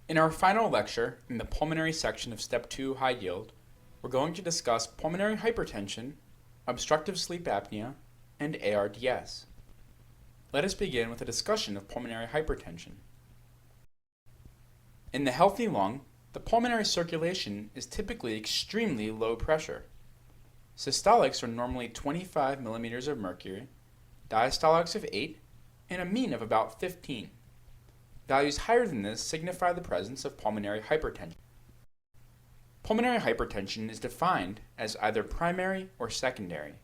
In our final lecture, in the pulmonary section of Step 2 High Yield, we're going to discuss pulmonary hypertension, obstructive sleep apnea, and ARDS. Let us begin with a discussion of pulmonary hypertension. In the healthy lung, the pulmonary circulation is typically extremely low pressure. Systolics are normally 25 millimeters of mercury, diastolics of 8, and a mean of about 15. Values higher than this signify the presence of pulmonary hypertension. Pulmonary hypertension is defined as either primary or secondary.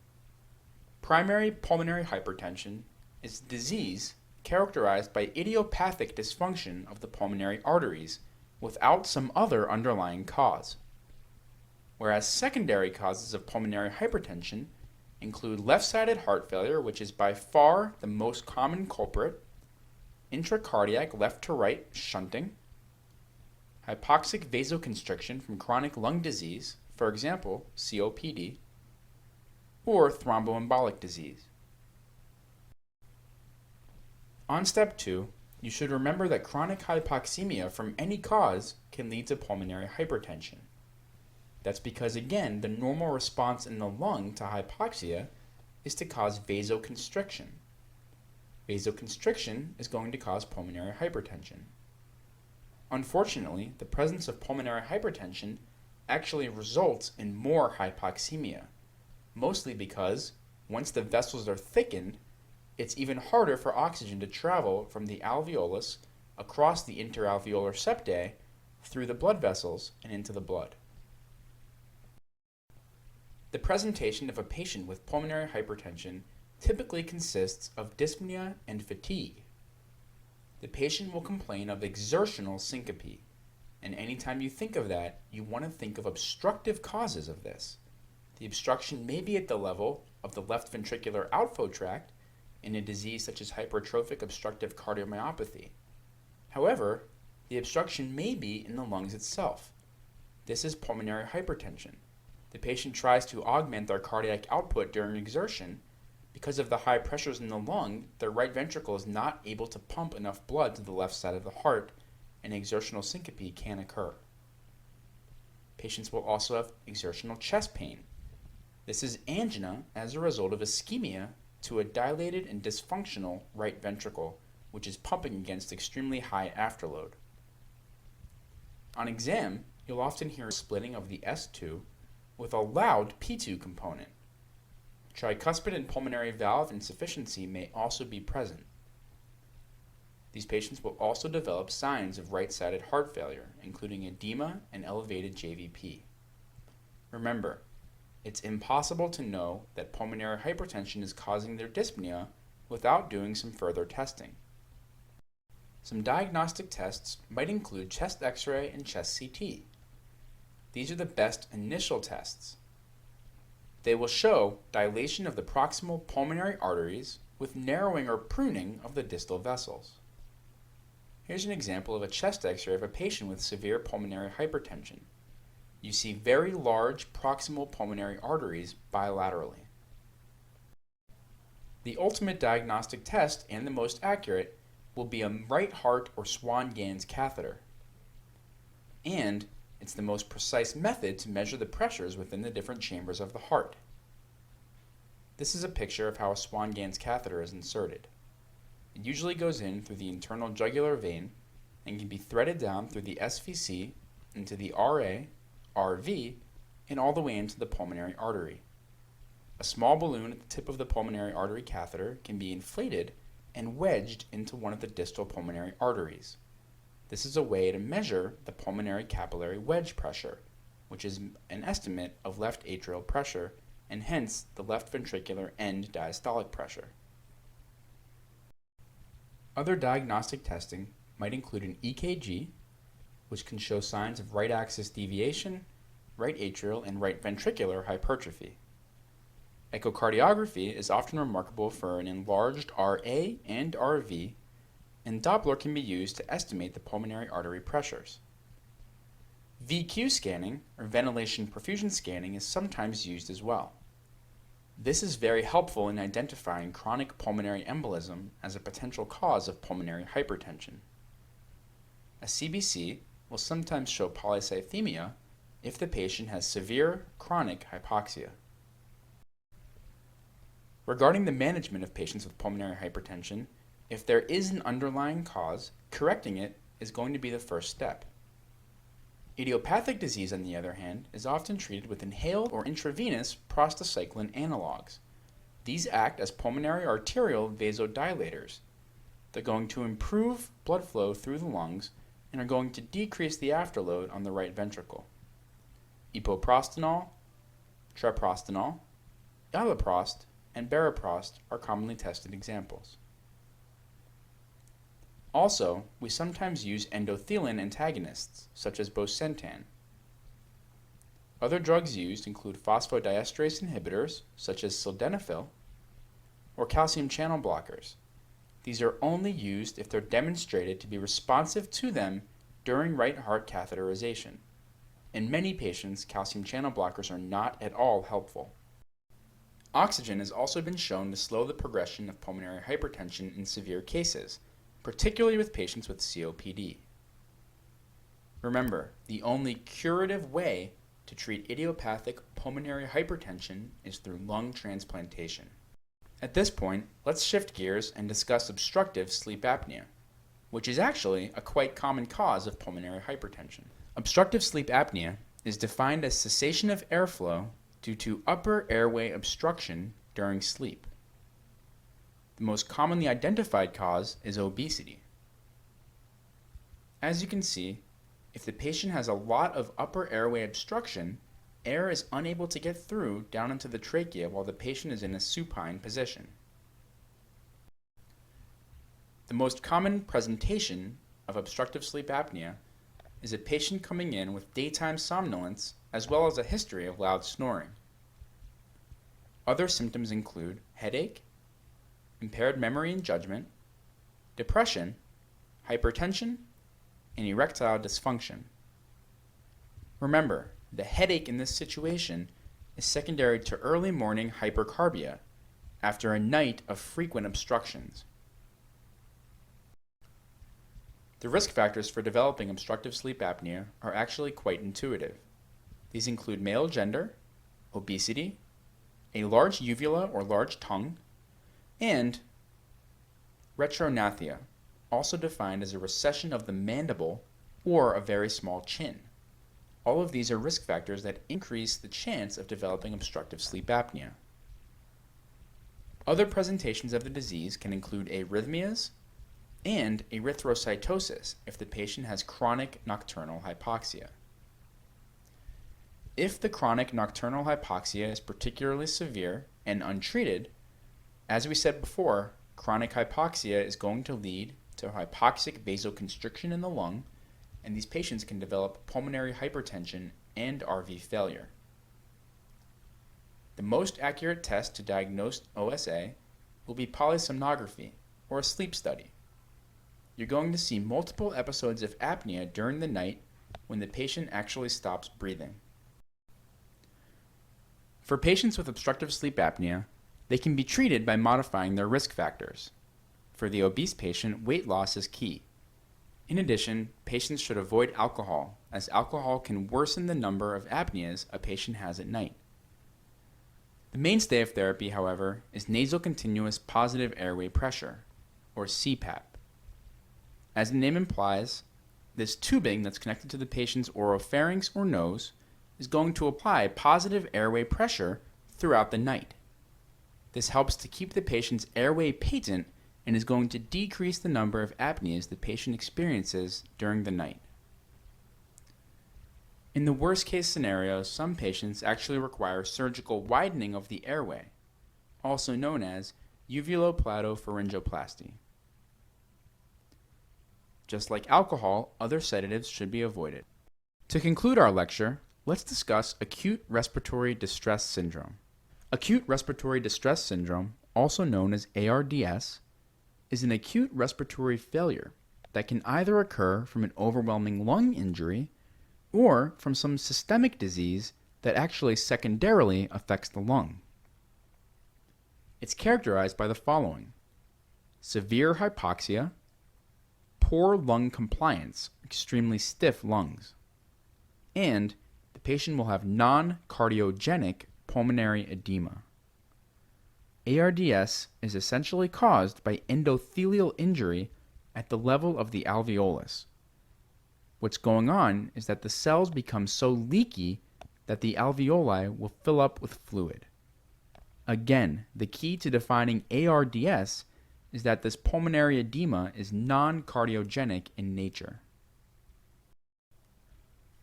Primary pulmonary hypertension is disease characterized by idiopathic dysfunction of the pulmonary arteries without some other underlying cause. Whereas secondary causes of pulmonary hypertension include left-sided heart failure, which is by far the most common culprit, intracardiac left-to-right shunting, hypoxic vasoconstriction from chronic lung disease, for example, COPD, or thromboembolic disease. On Step 2, you should remember that chronic hypoxemia from any cause can lead to pulmonary hypertension. That's because, again, the normal response in the lung to hypoxia is to cause vasoconstriction. Vasoconstriction is going to cause pulmonary hypertension. Unfortunately, the presence of pulmonary hypertension actually results in more hypoxemia, mostly because once the vessels are thickened, it's even harder for oxygen to travel from the alveolus across the interalveolar septae through the blood vessels and into the blood. The presentation of a patient with pulmonary hypertension typically consists of dyspnea and fatigue. The patient will complain of exertional syncope, and anytime you think of that, you want to think of obstructive causes of this. The obstruction may be at the level of the left ventricular outflow tract in a disease such as hypertrophic obstructive cardiomyopathy. However, the obstruction may be in the lungs itself. This is pulmonary hypertension. The patient tries to augment their cardiac output during exertion. Because of the high pressures in the lung, their right ventricle is not able to pump enough blood to the left side of the heart, and exertional syncope can occur. Patients will also have exertional chest pain. This is angina as a result of ischemia to a dilated and dysfunctional right ventricle, which is pumping against extremely high afterload. On exam, you'll often hear splitting of the S2 with a loud P2 component. Tricuspid and pulmonary valve insufficiency may also be present. These patients will also develop signs of right-sided heart failure, including edema and elevated JVP. Remember, it's impossible to know that pulmonary hypertension is causing their dyspnea without doing some further testing. Some diagnostic tests might include chest X-ray and chest CT. These are the best initial tests. They will show dilation of the proximal pulmonary arteries with narrowing or pruning of the distal vessels. Here's an example of a chest X-ray of a patient with severe pulmonary hypertension. You see very large proximal pulmonary arteries bilaterally. The ultimate diagnostic test, and the most accurate, will be a right heart or Swan-Ganz catheter. And it's the most precise method to measure the pressures within the different chambers of the heart. This is a picture of how a Swan-Ganz catheter is inserted. It usually goes in through the internal jugular vein and can be threaded down through the SVC into the RA, RV, and all the way into the pulmonary artery. A small balloon at the tip of the pulmonary artery catheter can be inflated and wedged into one of the distal pulmonary arteries. This is a way to measure the pulmonary capillary wedge pressure, which is an estimate of left atrial pressure and hence the left ventricular end diastolic pressure. Other diagnostic testing might include an EKG, which can show signs of right axis deviation, right atrial and right ventricular hypertrophy. Echocardiography is often remarkable for an enlarged RA and RV, and Doppler can be used to estimate the pulmonary artery pressures. VQ scanning, or ventilation perfusion scanning, is sometimes used as well. This is very helpful in identifying chronic pulmonary embolism as a potential cause of pulmonary hypertension. A CBC, will sometimes show polycythemia if the patient has severe chronic hypoxia. Regarding the management of patients with pulmonary hypertension, if there is an underlying cause, correcting it is going to be the first step. Idiopathic disease, on the other hand, is often treated with inhaled or intravenous prostacyclin analogs. These act as pulmonary arterial vasodilators. They're going to improve blood flow through the lungs and are going to decrease the afterload on the right ventricle. Epoprostenol, treprostinol, iloprost, and beroprost are commonly tested examples. Also, we sometimes use endothelin antagonists, such as bosentan. Other drugs used include phosphodiesterase inhibitors, such as sildenafil, or calcium channel blockers. These are only used if they're demonstrated to be responsive to them during right heart catheterization. In many patients, calcium channel blockers are not at all helpful. Oxygen has also been shown to slow the progression of pulmonary hypertension in severe cases, particularly with patients with COPD. Remember, the only curative way to treat idiopathic pulmonary hypertension is through lung transplantation. At this point, let's shift gears and discuss obstructive sleep apnea, which is actually a quite common cause of pulmonary hypertension. Obstructive sleep apnea is defined as cessation of airflow due to upper airway obstruction during sleep. The most commonly identified cause is obesity. As you can see, if the patient has a lot of upper airway obstruction, air is unable to get through down into the trachea while the patient is in a supine position. The most common presentation of obstructive sleep apnea is a patient coming in with daytime somnolence as well as a history of loud snoring. Other symptoms include headache, impaired memory and judgment, depression, hypertension, and erectile dysfunction. Remember, the headache in this situation is secondary to early morning hypercarbia after a night of frequent obstructions. The risk factors for developing obstructive sleep apnea are actually quite intuitive. These include male gender, obesity, a large uvula or large tongue, and retrognathia, also defined as a recession of the mandible or a very small chin. All of these are risk factors that increase the chance of developing obstructive sleep apnea. Other presentations of the disease can include arrhythmias and erythrocytosis if the patient has chronic nocturnal hypoxia. If the chronic nocturnal hypoxia is particularly severe and untreated, as we said before, chronic hypoxia is going to lead to hypoxic vasoconstriction in the lung, and these patients can develop pulmonary hypertension and RV failure. The most accurate test to diagnose OSA will be polysomnography, or a sleep study. You're going to see multiple episodes of apnea during the night when the patient actually stops breathing. For patients with obstructive sleep apnea, they can be treated by modifying their risk factors. For the obese patient, weight loss is key. In addition, patients should avoid alcohol, as alcohol can worsen the number of apneas a patient has at night. The mainstay of therapy, however, is nasal continuous positive airway pressure, or CPAP. As the name implies, this tubing that's connected to the patient's oropharynx or nose is going to apply positive airway pressure throughout the night. This helps to keep the patient's airway patent and is going to decrease the number of apneas the patient experiences during the night. In the worst case scenarios, some patients actually require surgical widening of the airway, also known as uvuloplatopharyngoplasty. Just like alcohol, other sedatives should be avoided. To conclude our lecture, let's discuss acute respiratory distress syndrome. Acute respiratory distress syndrome, also known as ARDS, is an acute respiratory failure that can either occur from an overwhelming lung injury or from some systemic disease that actually secondarily affects the lung. It's characterized by the following: severe hypoxia, poor lung compliance, extremely stiff lungs. And the patient will have non-cardiogenic pulmonary edema. ARDS is essentially caused by endothelial injury at the level of the alveolus. What's going on is that the cells become so leaky that the alveoli will fill up with fluid. Again, the key to defining ARDS is that this pulmonary edema is non-cardiogenic in nature.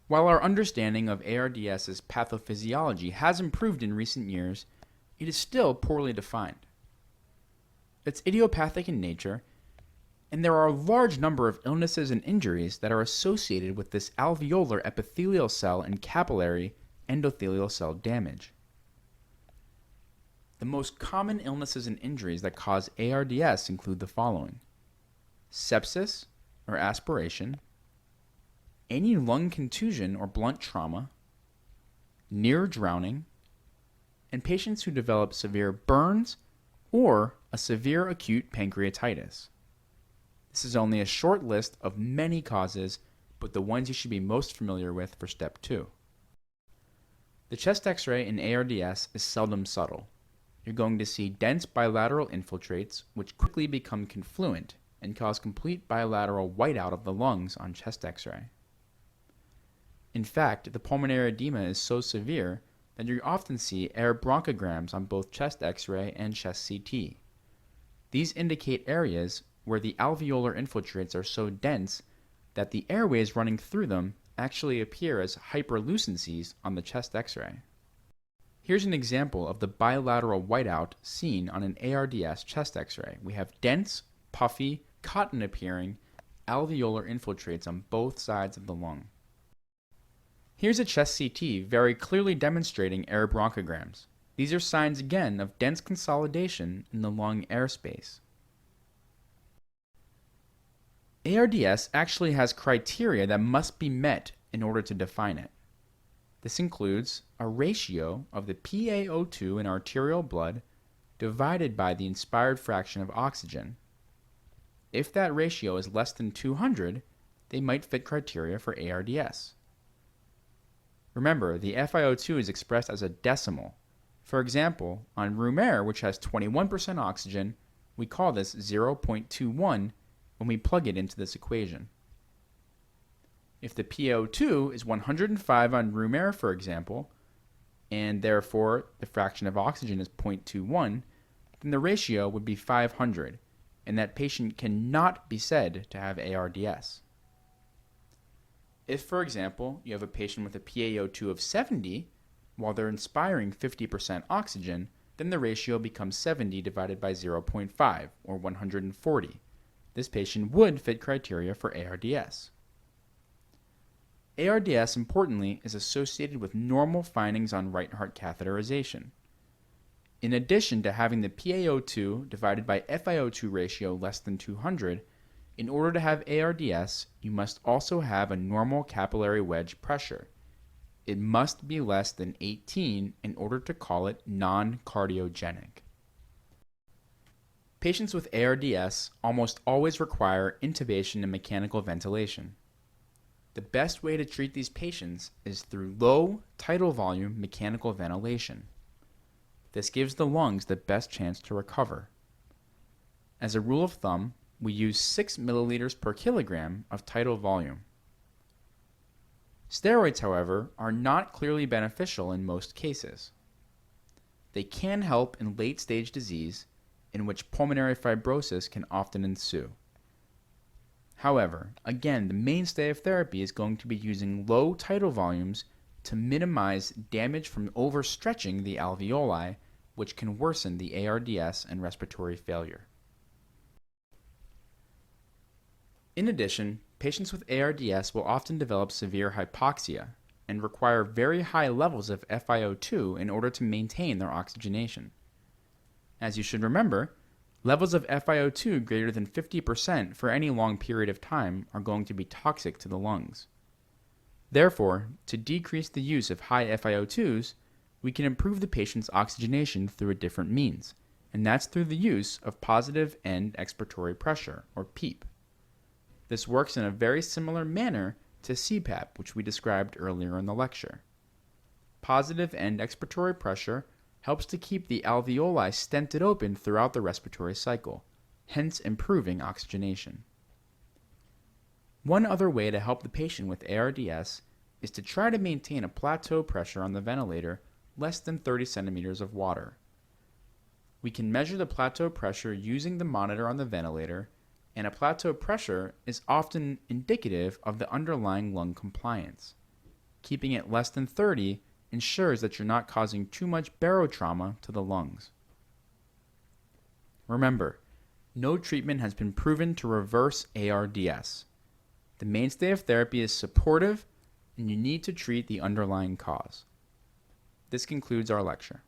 While our understanding of ARDS's pathophysiology has improved in recent years, it is still poorly defined. It's idiopathic in nature, and there are a large number of illnesses and injuries that are associated with this alveolar epithelial cell and capillary endothelial cell damage. The most common illnesses and injuries that cause ARDS include the following: sepsis or aspiration, any lung contusion or blunt trauma, near drowning, and patients who develop severe burns or a severe acute pancreatitis. This is only a short list of many causes, but the ones you should be most familiar with for step 2. The chest x-ray in ARDS is seldom subtle. You're going to see dense bilateral infiltrates which quickly become confluent and cause complete bilateral whiteout of the lungs on chest x-ray. In fact, the pulmonary edema is so severe that you often see air bronchograms on both chest x-ray and chest CT. These indicate areas where the alveolar infiltrates are so dense that the airways running through them actually appear as hyperlucencies on the chest x-ray. Here's an example of the bilateral whiteout seen on an ARDS chest x-ray. We have dense, puffy, cotton-appearing alveolar infiltrates on both sides of the lung. Here's a chest CT very clearly demonstrating air bronchograms. These are signs again of dense consolidation in the lung airspace. ARDS actually has criteria that must be met in order to define it. This includes a ratio of the PaO2 in arterial blood divided by the inspired fraction of oxygen. If that ratio is less than 200, they might fit criteria for ARDS. Remember, the FiO2 is expressed as a decimal. For example, on room air, which has 21% oxygen, we call this 0.21 when we plug it into this equation. If the PaO2 is 105 on room air, for example, and therefore the fraction of oxygen is 0.21, then the ratio would be 500, and that patient cannot be said to have ARDS. If, for example, you have a patient with a PaO2 of 70, while they're inspiring 50% oxygen, then the ratio becomes 70 divided by 0.5, or 140. This patient would fit criteria for ARDS. ARDS, importantly, is associated with normal findings on right heart catheterization. In addition to having the PaO2 divided by FiO2 ratio less than 200, in order to have ARDS, you must also have a normal capillary wedge pressure. It must be less than 18 in order to call it non-cardiogenic. Patients with ARDS almost always require intubation and mechanical ventilation. The best way to treat these patients is through low tidal volume mechanical ventilation. This gives the lungs the best chance to recover. As a rule of thumb, we use 6 milliliters per kilogram of tidal volume. Steroids, however, are not clearly beneficial in most cases. They can help in late-stage disease, in which pulmonary fibrosis can often ensue. However, again, the mainstay of therapy is going to be using low tidal volumes to minimize damage from overstretching the alveoli, which can worsen the ARDS and respiratory failure. In addition, patients with ARDS will often develop severe hypoxia and require very high levels of FiO2 in order to maintain their oxygenation. As you should remember, levels of FiO2 greater than 50% for any long period of time are going to be toxic to the lungs. Therefore, to decrease the use of high FiO2s, we can improve the patient's oxygenation through a different means, and that's through the use of positive end expiratory pressure, or PEEP. This works in a very similar manner to CPAP, which we described earlier in the lecture. Positive end expiratory pressure helps to keep the alveoli stented open throughout the respiratory cycle, hence improving oxygenation. One other way to help the patient with ARDS is to try to maintain a plateau pressure on the ventilator less than 30 centimeters of water. We can measure the plateau pressure using the monitor on the ventilator, and a plateau pressure is often indicative of the underlying lung compliance. Keeping it less than 30 ensures that you're not causing too much barotrauma to the lungs. Remember, no treatment has been proven to reverse ARDS. The mainstay of therapy is supportive, and you need to treat the underlying cause. This concludes our lecture.